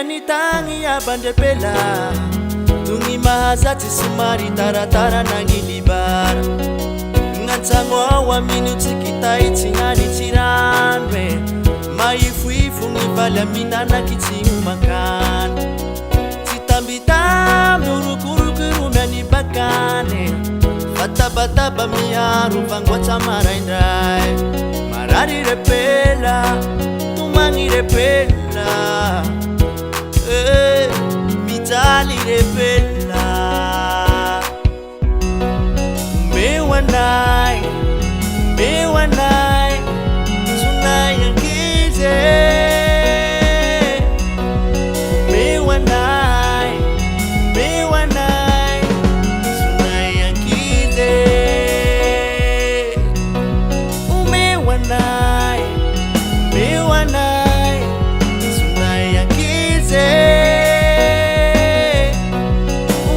Nitani ya bandepela Tungi mahazati sumari taratara nangilibara Ngatangwa wa minuti kita itingani tiranwe Maifu ngibala minana kiti umakan Sitambita murukuru meni bakane Bata miaru vangwa tamara indrai Marari repela Tumangi repela Mitali repela Me one night Tonight and kize Me one night Tonight and kize Me one night Tonight and kize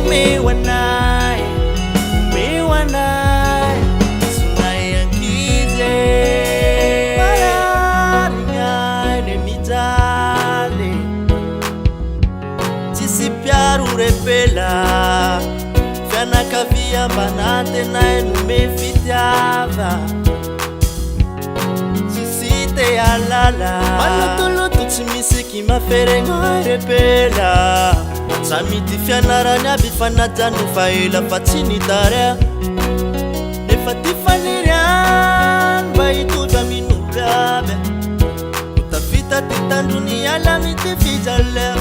Me one night Tonight and kize Marari mitale Tisi piaru repela Fiana kavia banate na enume fitiava Tisite alala Manotolo tutsimisi kima ferengo repela Samiti fiana ranya bifana janu faila fatini darea Nefatifaniran baitu jaminu gabe Utafita titan dunia la miti fijale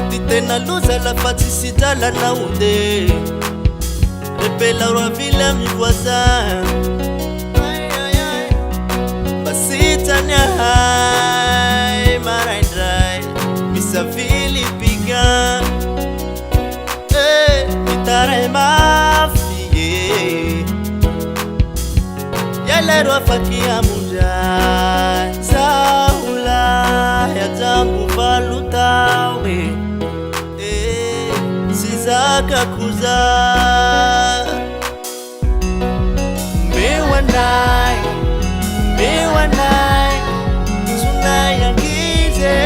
Titena luza la fatisi jala na ude Repela wa vile mi voisin Basita nya hai maraindrai Misa vili piga Mitare mafie Yalero afakia muda Zaula ya jambu valutawe Sizaka kuza Me one night Tonight and kize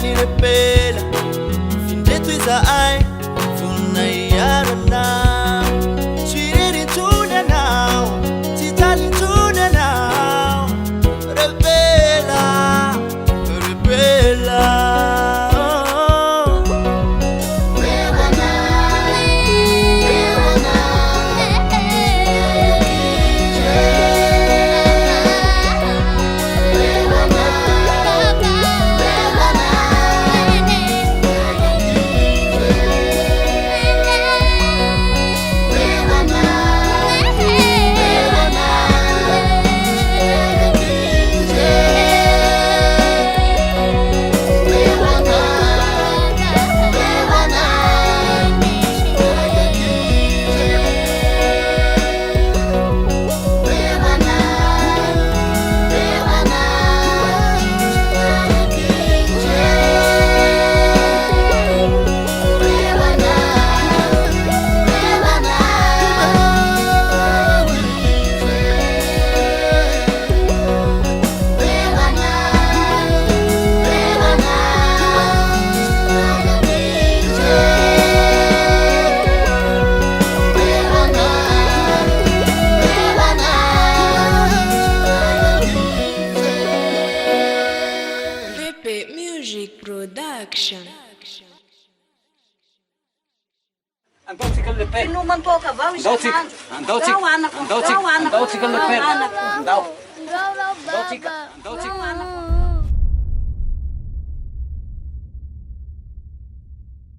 Repela, fin de tuiza ai, funa yara now. Chiri tuna now, titali tuna now. Repela, Production. Andou ficando de pé. Não mandou cavalo, Andou ficando de pé. Andou. Andao tsika.